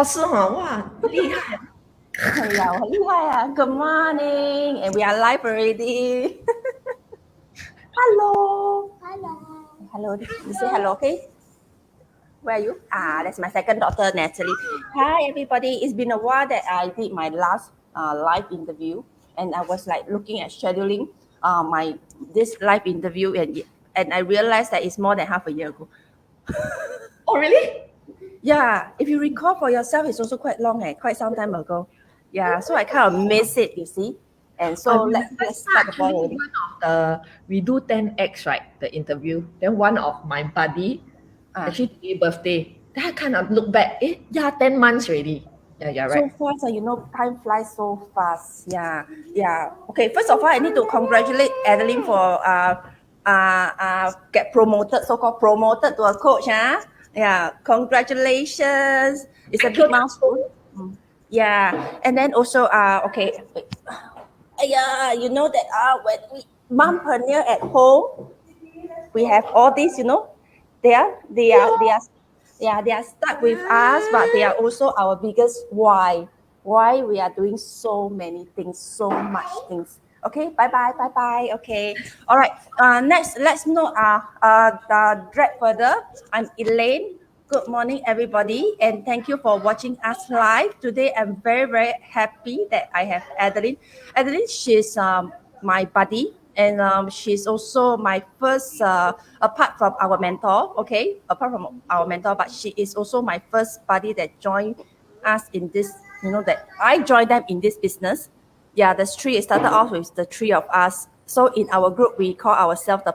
哦，是哈，哇，厉害！Good morning, and we are live already. Hello. Hello. You say hello, okay? Where are you? That's my second daughter, Natalie. Hi, everybody. It's been a while that I did my last live interview, and I was like looking at scheduling my this live interview, and I realized that it's more than half a year ago. Oh, really? Yeah, if you recall for yourself, it's also quite long, quite some time ago. Yeah, so I kind of miss it, you see. And I so remember let's start the ball actually rolling. one of the we do 10x, right? The interview. Then one of my buddy actually today birthday. Then I kind of look back. Yeah, 10 months already. Yeah, So right. fast, time flies so fast. Yeah, yeah. Okay, first of all, I need to congratulate Adeleen for get promoted, so-called promoted to a coach. Yeah, congratulations. It's a Thank you, big thank you. milestone. Yeah, and then also okay. Yeah, you know that when we mompreneur at home, we have all this, they are stuck with us, but they are also our biggest why we are doing so many things, so much things. Okay, bye bye. Okay, all right. Next, let's know. Drag further. I'm Elaine. Good morning, everybody, and thank you for watching us live today. I'm very, very happy that I have Adeleen. Adeleen, she's my buddy, and she's also my first, apart from our mentor. Okay, apart from our mentor, but she is also my first buddy that joined us in this. That I joined them in this business. Yeah, the three. It started off with the three of us. So in our group, we call ourselves the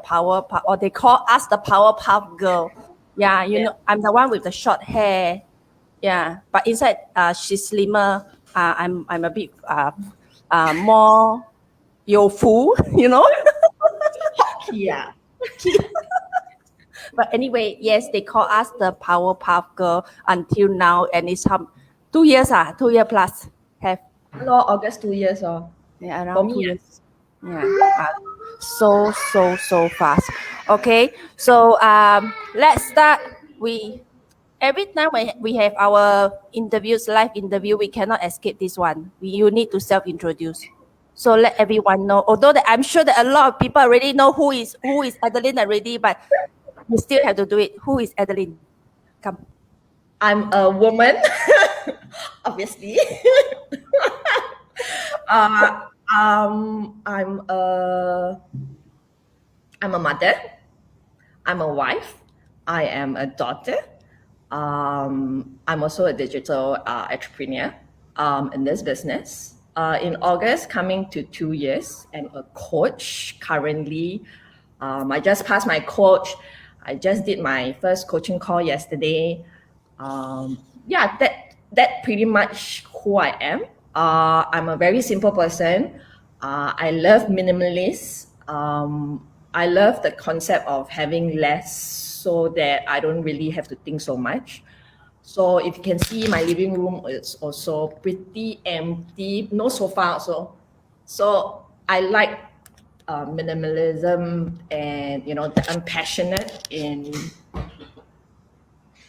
or they call us the Powerpuff Girl. Yeah, Yeah. I'm the one with the short hair. Yeah, but inside, she's slimmer. I'm a bit more fu, Yeah. But anyway, yes, they call us the Powerpuff Girl until now, and it's 2 years, 2 year plus. Have Hello, August 2 years. Yeah, For around me, 2 years. Yeah. So fast. Okay. So let's start. We Every time we have our interviews, live interview, we cannot escape this one. You need to self-introduce. So let everyone know. Although that I'm sure that a lot of people already know who is Adeleen already, but we still have to do it. Who is Adeleen? Come. I'm a woman, obviously. uh, um, I'm a I'm a mother. I'm a wife. I am a daughter. I'm also a digital entrepreneur in this business. In August, coming to 2 years, and a coach currently. I just passed my coach. I just did my first coaching call yesterday. Yeah, that pretty much who I am. I'm a very simple person. I love minimalist. I love the concept of having less so that I don't really have to think so much. So if you can see, my living room is also pretty empty, no sofa also. So I like minimalism, and I'm passionate in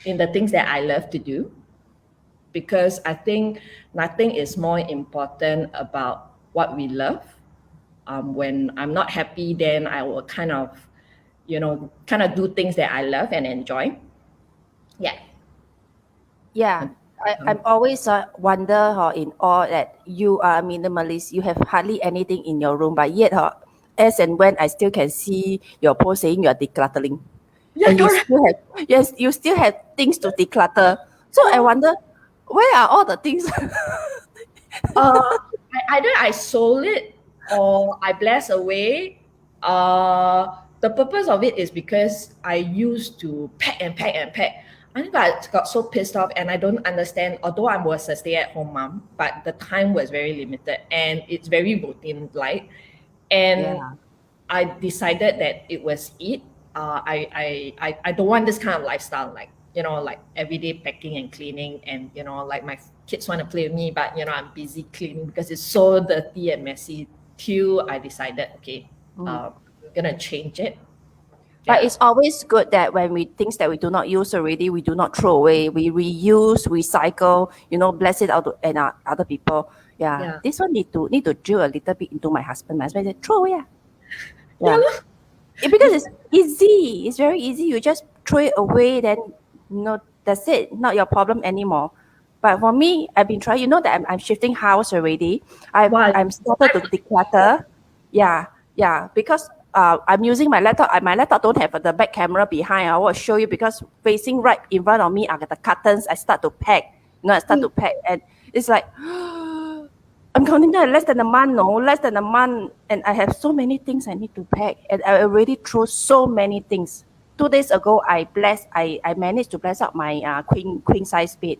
the things that I love to do, because I think nothing is more important about what we love. When I'm not happy, then I will kind of do things that I love and enjoy. Yeah. Yeah, I'm always wonder in awe that you are a minimalist. You have hardly anything in your room, but yet as and when I still can see your post saying you are decluttering, Yeah, and correct. you still have things to declutter. So I wonder, where are all the things? uh, Either I sold it or I bless away. The purpose of it is because I used to pack and pack and pack. I think I got so pissed off, and I don't understand. Although I was a stay-at-home mom, but the time was very limited and it's very routine-like. And Yeah, I decided that it was it. I don't want this kind of lifestyle, like like everyday packing and cleaning, and like my kids want to play with me, but I'm busy cleaning because it's so dirty and messy. Till I decided, okay, I'm gonna change it. But it's always good that when we things that we do not use already, we do not throw away. We reuse, recycle. Bless it out to and other people. Yeah, Yeah. this one need to drill a little bit into my husband. My husband said, throw away. Yeah. Yeah, Lor. because it's easy. It's very easy. You just throw it away. Then that's it. Not your problem anymore. But for me, I've been trying. You know that I'm shifting house already. Why? I'm started to declutter. Yeah, yeah. Because I'm using my laptop. My laptop don't have the back camera behind. I will show you because facing right in front of me are the curtains. I start to pack. I start to pack, and it's like I'm counting down less than a month, no, less than a month, and I have so many things I need to pack, and I already threw so many things. 2 days ago, I managed to bless out my queen size bed.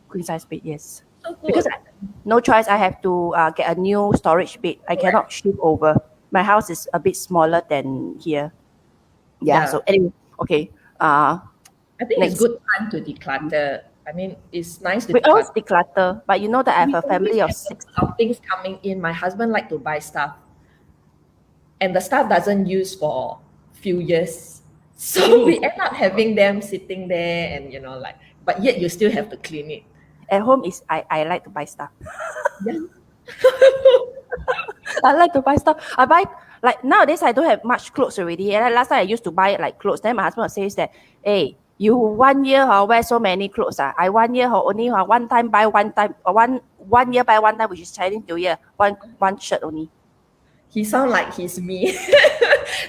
Queen size bed, yes. So Because good. no choice, I have to get a new storage bed. I cannot shift over. My house is a bit smaller than here. Yeah. Yeah. So anyway, okay. I think it's Next. good time to declutter. I mean, it's nice to We always declutter. declutter, but you know that I have We a always family of have a 6. lot of things coming in. My husband like to buy stuff, and the stuff doesn't use for few years. So we end up having them sitting there, and but yet you still have to clean it. At home is I like to buy stuff. Yeah. I like to buy stuff. I buy like nowadays I don't have much clothes already. And last time I used to buy like clothes. Then my husband says that, hey, you 1 year wear so many clothes. I 1 year only one time buy one time one year buy one time, which is Chinese New Year. One shirt only. He sound like he's me.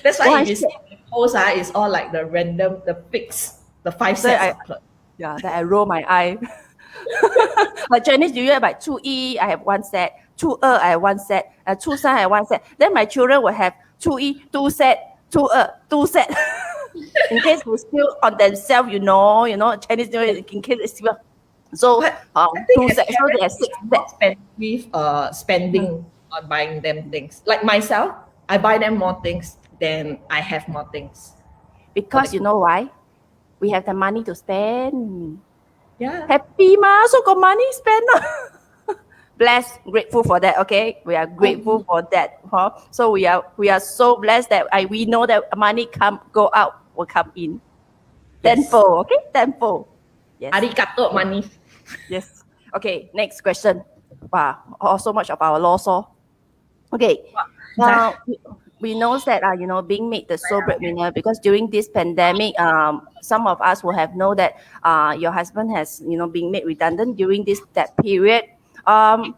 That's why One if you see shirt. the post, it's all like the random, the fix, the five So sets of clothes. that I roll my eye. Like Chinese New Year by 初一 I have one set, 初二 I have one set, 初三 I have one set. Then my children will have 初一 two set, 初二 two set. In case we still on themselves, Chinese New Year in case it's still. So But I think two as sets. So they have parents, 6 we are not sets. spending on buying them things. Like myself, I buy them more things than I have more things. Because you know why? We have the money to spend. Yeah. Happy ma, so got money spend. Blessed, grateful for that. Okay, we are grateful for that. Huh? So we are so blessed that we know that money go out will come in. Yes. Tenfold. Okay, tenfold. Yes. Arigato money. Yes. Okay. Next question. Wow. So much of our law saw. Okay. Now we know that being made the sole breadwinner because during this pandemic, some of us will have know that your husband has been made redundant during that period.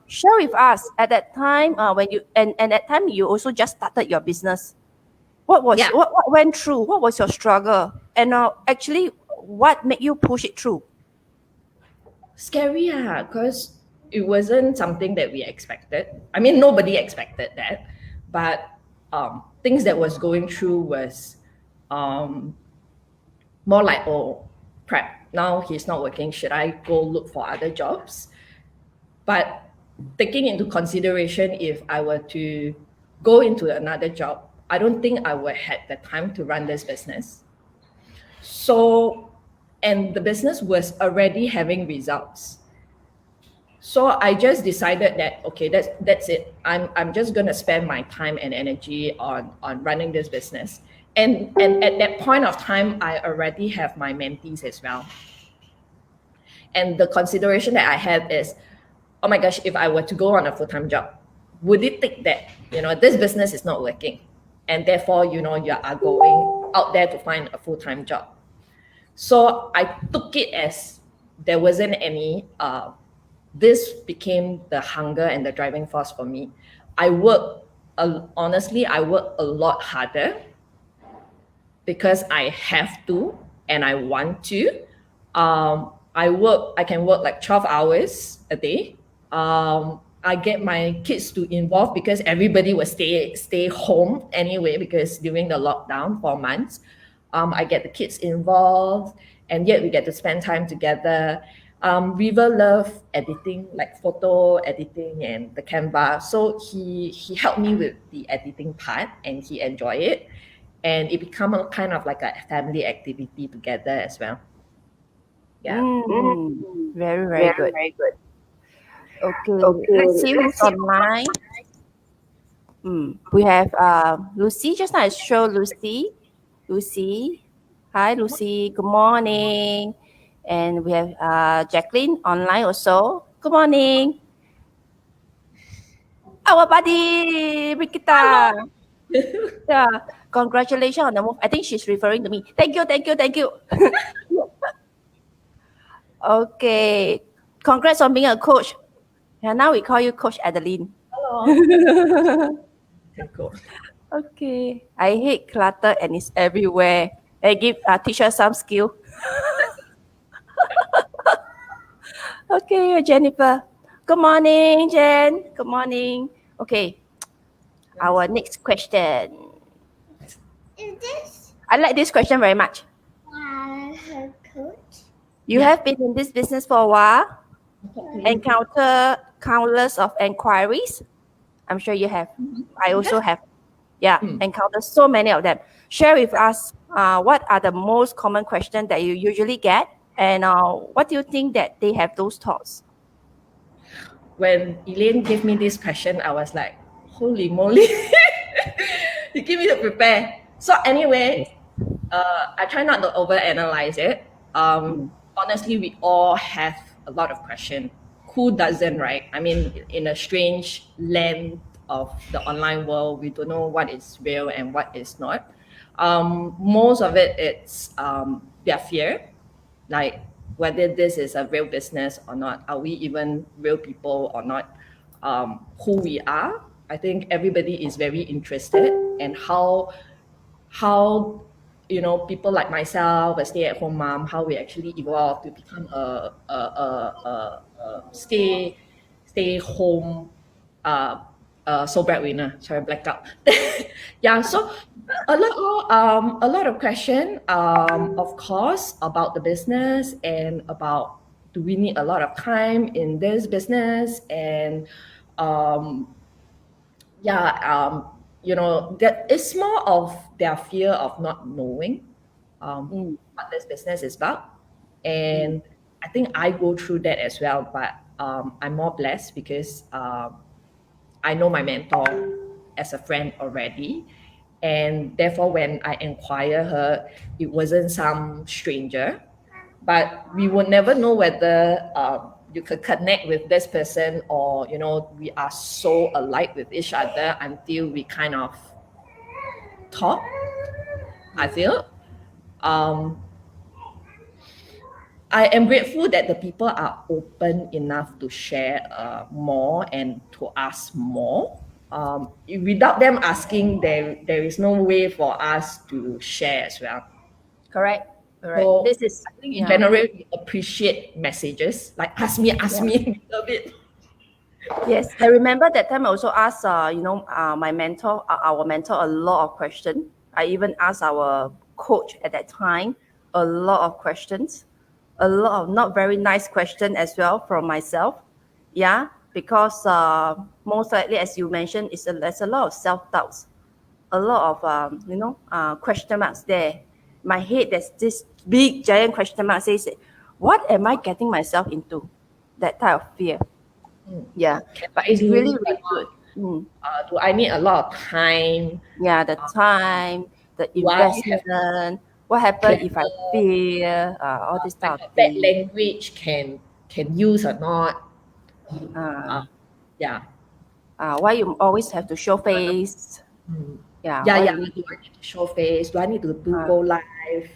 Share with us at that time when you and at time you also just started your business. What was Yeah. what went through? What was your struggle? And actually, what made you push it through? Scary, because it wasn't something that we expected. I mean, nobody expected that, but things that was going through was more like, oh, crap, now he's not working. Should I go look for other jobs? But taking into consideration, if I were to go into another job, I don't think I would have the time to run this business. So, and the business was already having results. So I just decided that okay, that's it. I'm just gonna spend my time and energy on running this business. And at that point of time, I already have my mentees as well. And the consideration that I have is, oh my gosh, if I were to go on a full-time job, would it take that, this business is not working. And therefore, you are going out there to find a full-time job. So I took it as there wasn't any, this became the hunger and the driving force for me. Honestly, I work a lot harder because I have to and I want to. I can work like 12 hours a day. I get my kids to involve because everybody will stay home anyway because during the lockdown 4 months, I get the kids involved and yet we get to spend time together. River love editing, like photo editing and the Canva. So he helped me with the editing part and he enjoyed it. And it became a kind of like a family activity together as well. Yeah. Very, very good. Okay, let's see who's online. We have Lucy. Just now I show Lucy. Lucy. Hi, Lucy. Good morning. And we have Jacqueline online also. Good morning. Our buddy, Rikita. Yeah, congratulations on the move. I think she's referring to me. Thank you, thank you, thank you. Okay, congrats on being a coach. Yeah, now we call you Coach Adeleen. Hello. Okay, cool. Okay, I hate clutter and it's everywhere. I give teach her some skill. Okay, Jennifer. Good morning, Jen. Good morning. Okay, our next question. Is this I like this question very much. her coach? You Yeah. have been in this business for a while, encounter countless of inquiries. I'm sure you have. I also have. Yeah, encounter so many of them. Share with us what are the most common questions that you usually get, and what do you think that they have those thoughts? When Elaine gave me this question, I was like, holy moly. You give me to prepare. So anyway, I try not to overanalyze it. Honestly, we all have a lot of questions. Who doesn't, right? I mean, in a strange land of the online world, we don't know what is real and what is not. Most of it, it's their fear, like whether this is a real business or not. Are we even real people or not? Who we are. I think everybody is very interested in how people like myself, a stay-at-home mom, how we actually evolve to become a stay home sole breadwinner. Sorry, blackout. Yeah, so a lot of question, of course, about the business and about do we need a lot of time in this business and um, yeah, that it's more of their fear of not knowing what this business is about. And I think I go through that as well, but I'm more blessed because I know my mentor as a friend already. And therefore, when I inquire her, it wasn't some stranger, but we will never know whether you could connect with this person or we are so alike with each other until we kind of talk. I feel um, I am grateful that the people are open enough to share more and to ask more. Without them asking, there is no way for us to share as well. Correct. Correct. So This is I think in yeah. general, we appreciate messages like ask me a bit. Yes, I remember that time I also asked, my mentor, our mentor, a lot of questions. I even asked our coach at that time a lot of questions, a lot of not very nice questions as well from myself. Yeah, because most likely, as you mentioned, there's a lot of self doubts, a lot of question marks there. My head, there's this big giant question mark says, "What am I getting myself into?" That type of fear. Yeah, Can but I it's do really, or really not? good. Mm. Do I need a lot of time? Yeah, the time, the Do I have investment, what happen if I clever, fail, all this like type of a bad thing. language can use or not? Uh, Uh, yeah. why you always have to show face? Mm. Yeah, Yeah, why yeah. you need Do to, I need to show face? Do I need to do uh, go live?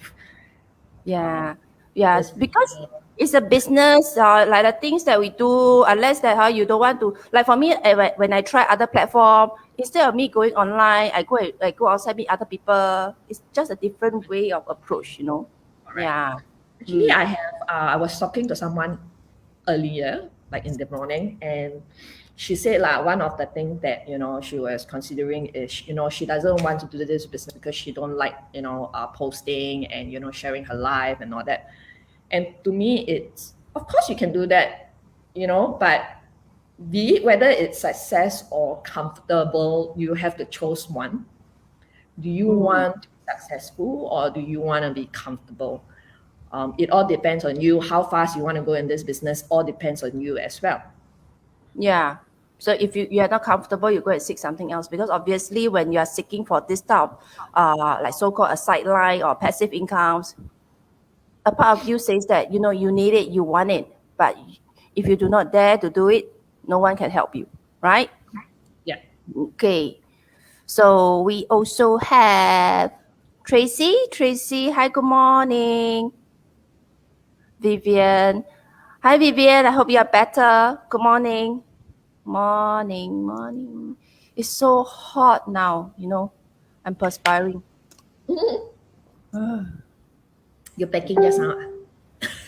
yeah, yes, This because it's a business. Like the things that we do, unless that how you don't want to. Like for me, when I try other platform, instead of me going online, I go outside meet other people. It's just a different way of approach. correct. Yeah. Actually, Mm. I was talking to someone earlier, like in the morning, and she said like one of the things that she was considering is she doesn't want to do this business because she don't like posting and sharing her life and all that. And to me, it's of course you can do that, but be it whether it's success or comfortable, you have to choose one. Do you Mm. want to be successful or do you want to be comfortable? It all depends on you. How fast you want to go in this business all depends on you as well. Yeah. So if you are not comfortable, you go and seek something else, because obviously when you are seeking for this type of like so-called a sideline or passive incomes, a part of you says that you need it, you want it, but if you do not dare to do it, no one can help you, right? Yeah. Okay. So we also have Tracy. Tracy, hi, good morning. Vivian. Hi, Vivian. I hope you are better. Good morning. Morning. It's so hot now, I'm perspiring. You're packing just now.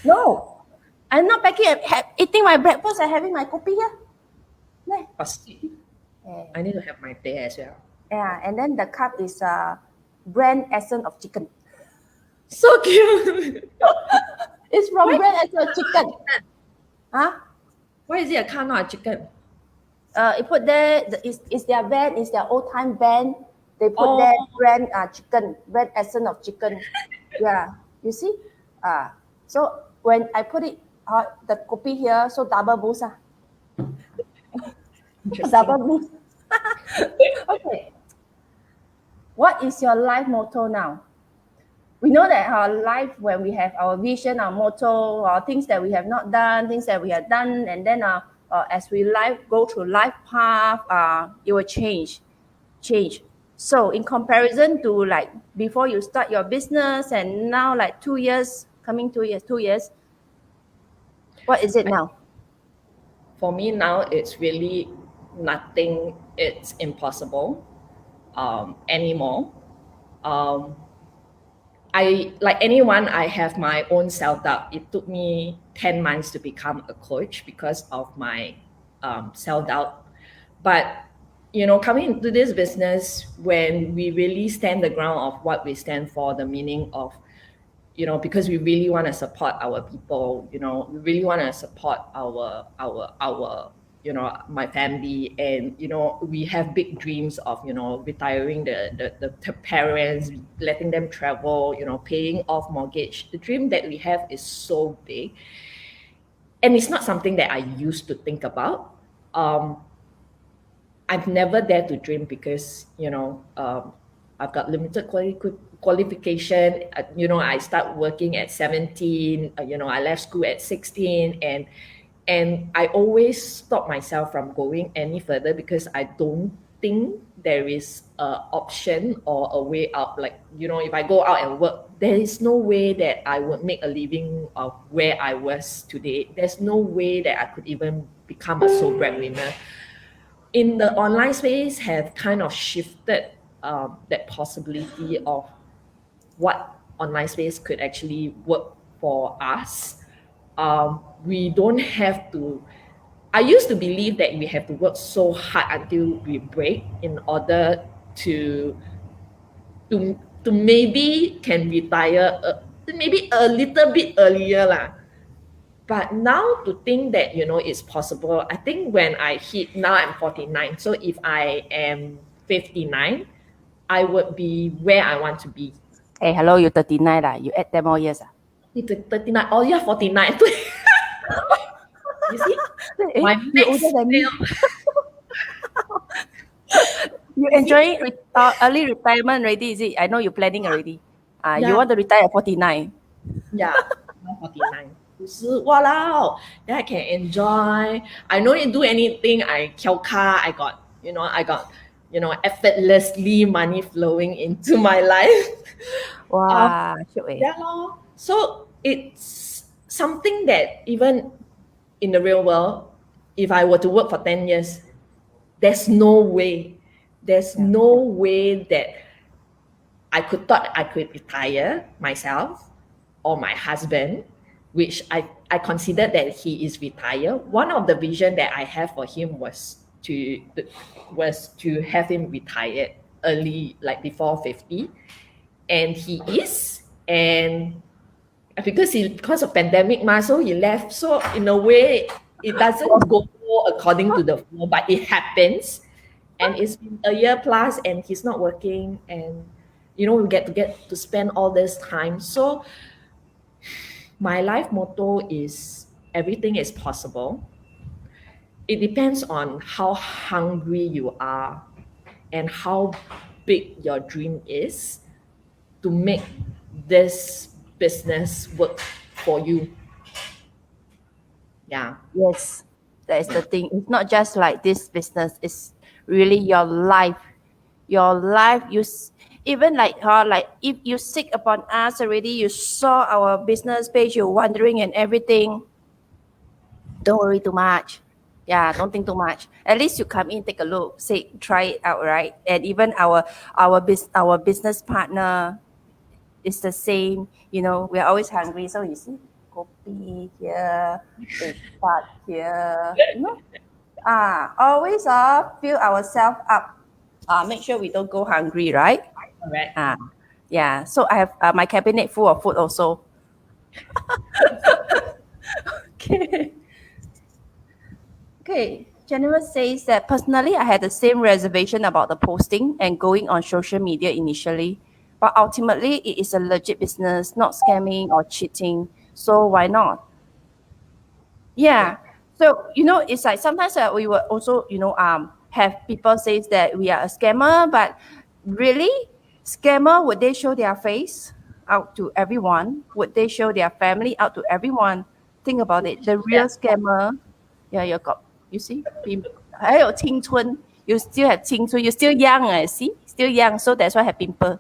No, I'm not packing. I'm eating my breakfast and having my kopi here. Yeah. I need to have my tea as well. Yeah, and then the cup is brand essence of chicken. So cute. It's from brand essence of chicken. Huh? Why is it a car, not a chicken? It put there, it's their van, it's their old time van. They put Oh. there brand chicken, brand essence of chicken. Yeah, you see? So when I put it, the kopi here, so double boost. Double boost. Okay. What is your life motto now? We know that our life, when we have our vision, our motto, or things that we have not done, things that we have done, and then as we go through life path, it will change. So in comparison to like before you start your business and now like 2 years, coming 2 years, what is it now? For me now, it's really nothing. It's impossible anymore. I, like anyone, I have my own self-doubt. It took me 10 months to become a coach because of my self-doubt. But coming into this business, when we really stand the ground of what we stand for, the meaning of, because we really want to support our people, we really want to support our my family, and we have big dreams of retiring the parents, letting them travel, paying off mortgage. The dream that we have is so big, and it's not something that I used to think about. I've never dared to dream because I've got limited qualification. I start working at 17. I left school at 16, and I always stop myself from going any further because I don't think there is a option or a way out. Like, if I go out and work, there is no way that I would make a living of where I was today. There's no way that I could even become a sole breadwinner. In the online space, have kind of shifted that possibility of what online space could actually work for us. We don't have to. I used to believe that we have to work so hard until we break in order to to maybe can retire maybe a little bit earlier lah. But now to think that it's possible, I think when I hit, now I'm 49, so if I am 59, I would be where I want to be. Hey, hello, you're 39 lah. You add 10 more years. 39. Oh, you're 49. You see? My You're older than me. You enjoying early retirement already, is it? I know you're planning already. Yeah. You want to retire at 49. Yeah, I'm 49. 50, walao. Then I can enjoy. I don't need to do anything. I kill car. I got effortlessly money flowing into my life. Wow, sure. Yeah, lor. So it's something that even in the real world, if I were to work for 10 years, there's no way. There's no way that I thought I could retire myself or my husband, which I considered that he is retired. One of the vision that I have for him was to have him retired early, like before 50. And he is. And because of pandemic, so he left. So in a way, it doesn't go according to the flow, but it happens. And it's been a year plus and he's not working, and we get to spend all this time. So my life motto is everything is possible. it depends on how hungry you are and how big your dream is to make this business work for you. Yeah. Yes, that is the thing. It's not just like this business, it's really your life. Your life, even like her, like if you sick upon us already, you saw our business page, you're wondering and everything. Don't worry too much. Yeah, don't think too much. At least you come in, take a look, say, try it out, right? And even our business partner is the same. You know, we're always hungry. So you see, kopi here, egg tart here, you know. Always fill ourselves up. Make sure we don't go hungry, right? Correct. Ah, yeah. So I have my cabinet full of food also. Okay. Okay. Jennifer says that personally, I had the same reservation about the posting and going on social media initially, but ultimately, it is a legit business, not scamming or cheating. So why not? Yeah. Yeah. So it's like sometimes we will also have people say that we are a scammer, but really, scammer, would they show their face out to everyone? Would they show their family out to everyone? Think about it. The real Yeah. scammer, yeah, you see, 还有青春, you still have 青春, you still young, see, still young, so that's why have pimple.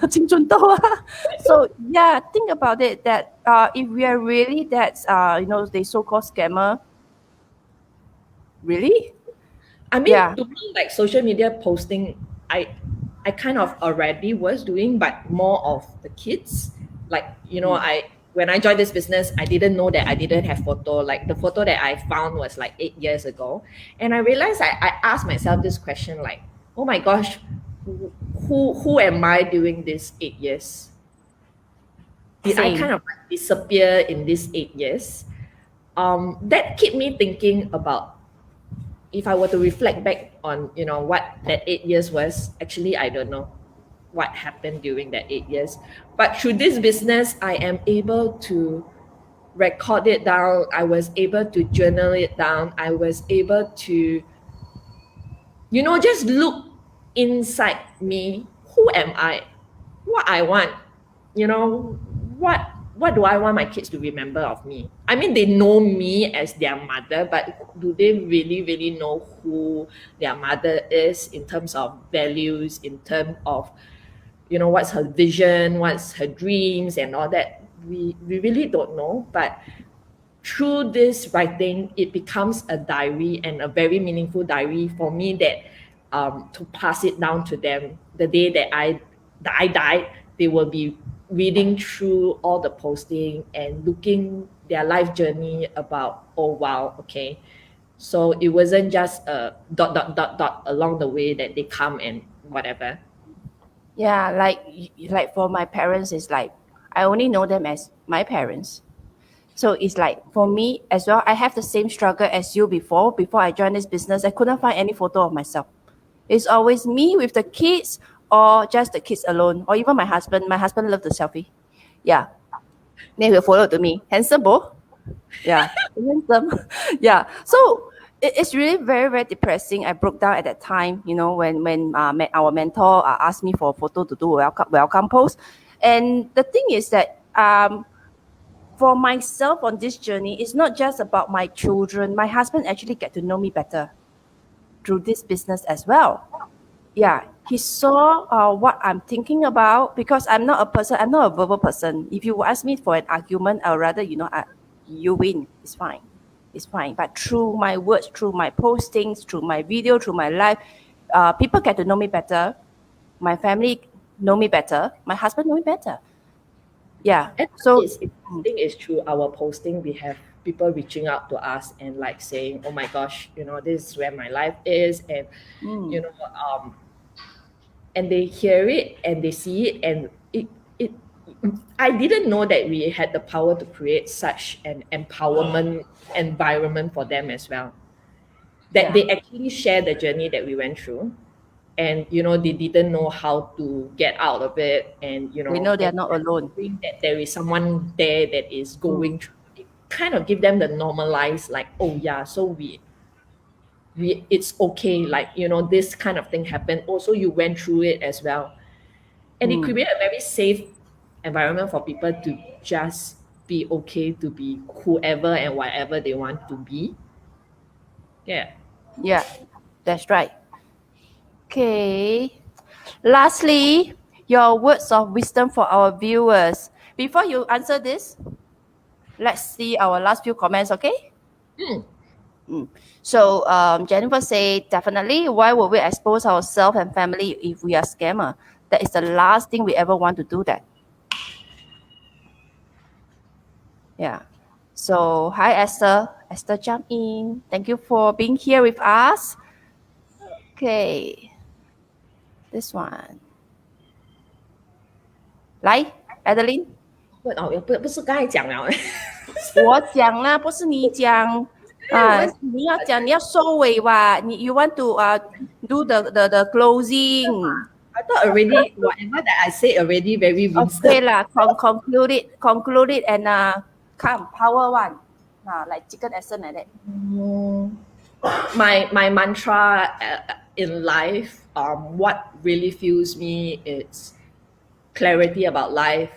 青春痘啊. So yeah, think about it that if we are really that the so-called scammer, really? I mean, Yeah. to me, like social media posting, I kind of already was doing, but more of the kids. Like, I when I joined this business, I didn't know that I didn't have photo. Like the photo that I found was like 8 years ago. And I realized I asked myself this question like, oh my gosh, who am I during these 8 years? Did I kind Same. of like disappear in these 8 years? That kept me thinking about if I were to reflect back on what that 8 years was. Actually, I don't know what happened during that 8 years, but through this business I am able to record it down. I was able to journal it down. I was able to just look inside me. Who am I? What I want? you know what what do I want my kids to remember of me? I mean, they know me as their mother, but do they really really know who their mother is in terms of values, in terms of what's her vision, what's her dreams and all that? We really don't know. But through this writing, it becomes a diary, and a very meaningful diary for me, that to pass it down to them the day that I died. They will be reading through all the posting and looking their life journey about, oh wow, okay, so it wasn't just a dot dot dot dot along the way that they come and whatever. Yeah, like for my parents, it's like I only know them as my parents. So it's like for me as well, I have the same struggle as you before I joined this business. I couldn't find any photo of myself. It's always me with the kids or just the kids alone, or even my husband. My husband loved the selfie. Yeah. Then he'll follow to me. Handsome, bo. Yeah. Handsome. Yeah. So it's really very, very depressing. I broke down at that time, when our mentor asked me for a photo to do a welcome post. And the thing is that for myself on this journey, it's not just about my children. My husband actually get to know me better through this business as well. Yeah, he saw what I'm thinking about, because I'm not a verbal person. If you ask me for an argument, I'd rather, you win. It's fine. It's fine. But through my words, through my postings, through my video, through my life, people get to know me better. My family know me better. My husband know me better. Yeah. And So, it's interesting is through our posting, we have people reaching out to us and like saying, "Oh my gosh, this is where my life is," and you mm, know, um, and they hear it and they see it, and it. I didn't know that we had the power to create such an empowerment environment for them as well. That yeah. they actually share the journey that we went through, and they didn't know how to get out of it, and They know they are and not alone. knowing that there is someone there that is Mm. going through it kind of give them the normalized, like, oh yeah, so we it's okay, like, you know, this kind of thing happened. Also, you went through it as well. And it created a very safe environment for people to just be okay to be whoever and whatever they want to be. Yeah. Yeah, that's right. Okay. Lastly, your words of wisdom for our viewers. Before you answer this, let's see our last few comments, okay? So Jennifer said, definitely, why would we expose ourselves and family if we are scammer? That is the last thing we ever want to do that. Yeah. So hi Esther. Esther jump in. Thank you for being here with us. Okay. This one. 来 Adeleen. 不是刚才讲了我讲啦，不是你讲啊，你要讲，你要收尾吧，你 you want to do the closing. I thought already whatever that I say already very wisdom. Okay lah, conclude it and come power one. Like chicken essence like that. My mantra in life, what really fuels me is clarity about life.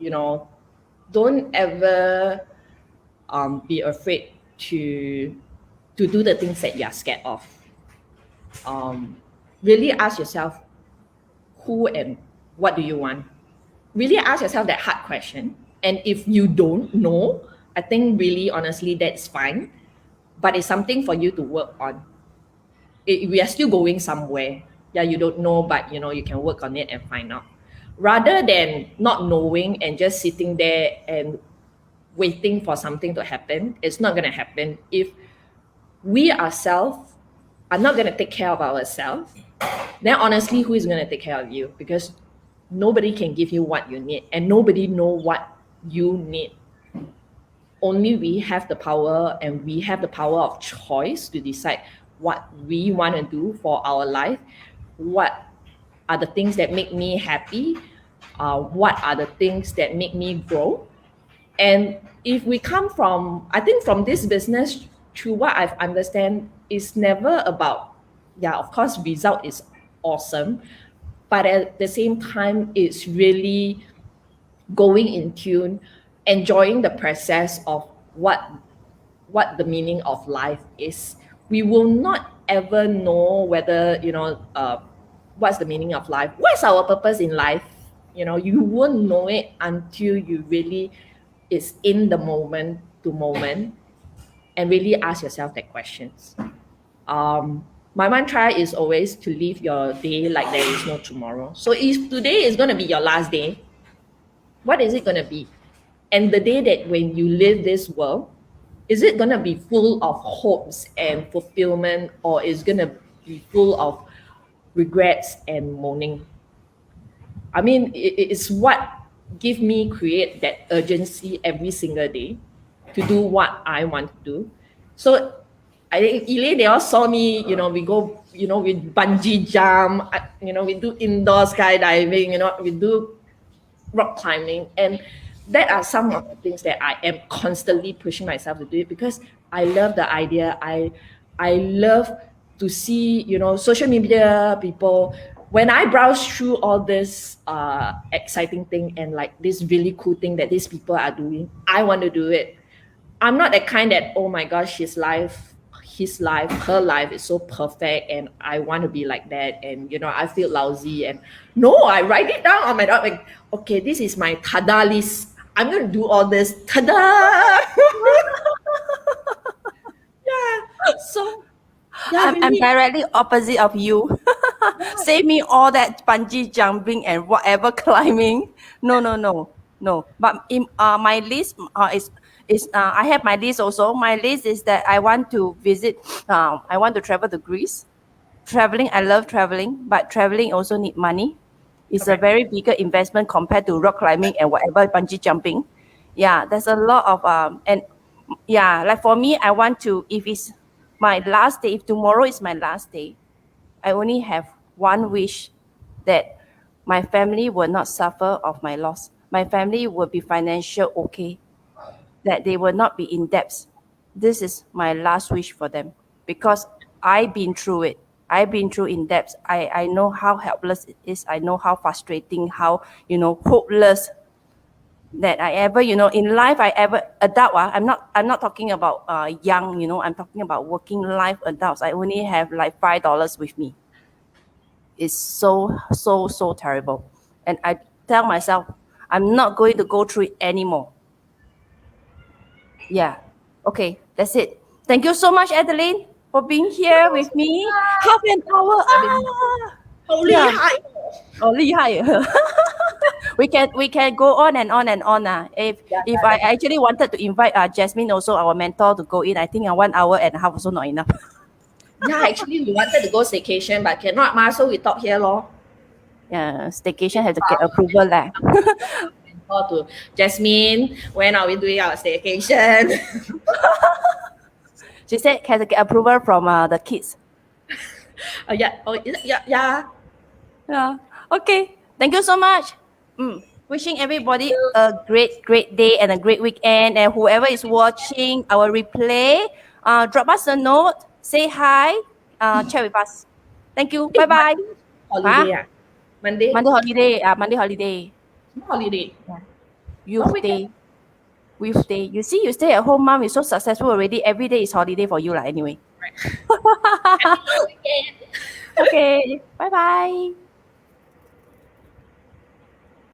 You know, don't ever be afraid to do the things that you are scared of. Really ask yourself, who and what do you want? Really ask yourself that hard question. And if you don't know, I think really honestly that's fine. But it's something for you to work on. We are still going somewhere. Yeah, you don't know, but you know you can work on it and find out. Rather than not knowing and just sitting there and waiting for something to happen, it's not going to happen if we ourselves are not going to take care of ourselves. Then honestly, who is going to take care of you? Because nobody can give you what you need, and nobody know what you need. Only we have the power, and we have the power of choice to decide what we want to do for our life. What are the things that make me happy? What are the things that make me grow? And if we come from, I think from this business, to what I've understand, is never about, yeah, of course, result is awesome, but at the same time, it's really going in tune, enjoying the process of what the meaning of life is. We will not ever know whether, you know, what's the meaning of life, what's our purpose in life. You know, you won't know it until you really is in the moment to moment and really ask yourself that questions. My mantra is always to live your day like there is no tomorrow. So if today is going to be your last day, what is it going to be? And the day that when you leave this world, is it going to be full of hopes and fulfillment, or is going to be full of regrets and mourning? I mean, it's what give me create that urgency every single day to do what I want to do. So I think Elaine, they all saw me, you know, we go, you know, we bungee jump, you know, we do indoor skydiving, you know, we do rock climbing. And that are some of the things that I am constantly pushing myself to do it, because I love the idea. I love to see, you know, social media people. When I browse through all this exciting thing and like this really cool thing that these people are doing, I want to do it. I'm not the kind that, oh my gosh, his life, her life is so perfect and I want to be like that, and you know, I feel lousy. And no, I write it down on my dot, like, okay, this is my tada list. I'm gonna do all this. Tada! Yeah. So yeah, I'm directly opposite of you. Save me all that bungee jumping and whatever climbing. No. But in my list is I have my list also. My list is that I want to visit. I want to travel to Greece. Traveling, I love traveling, but traveling also need money. It's a very bigger investment compared to rock climbing and whatever bungee jumping. Yeah, there's a lot of and yeah, like for me, I want to, if it's my last day, if tomorrow is my last day, I only have one wish, that my family will not suffer of my loss. My family will be financial okay. that they will not be in debt. This is my last wish for them because I've been through it. I've been through in depth. I know how helpless it is. I know how frustrating, how, hopeless that I ever, in life I ever adult. I'm not talking about young, I'm talking about working life adults. I only have like $5 with me. It's so terrible. And I tell myself, I'm not going to go through it anymore. Yeah. Okay, that's it. Thank you so much, Adeline, for being here with me. Half an hour. Hậu Yeah. hại. Oh, 厉害. we can go on and on and on. If I actually wanted to invite Jasmine also, our mentor, to go in, I think 1 hour and a half also not enough. Yeah, actually we wanted to go staycation, but cannot ma, so we talk here lor. Yeah, staycation has to get approval lah. Or to Jasmine, when are we doing our staycation? She said has to get approval from the kids. Yeah, oh, yeah. Yeah. Okay. Thank you so much. Wishing everybody a great day and a great weekend. And whoever is watching our replay, drop us a note, say hi, chat with us. Thank you. Bye bye. Holiday ah? Monday? Monday holiday. Monday holiday. Holiday. Youth day. Youth day. You see, you stay at home, mom. You're so successful already. Every day is holiday for you, lah. Anyway. Happy long weekend. Okay. Bye bye.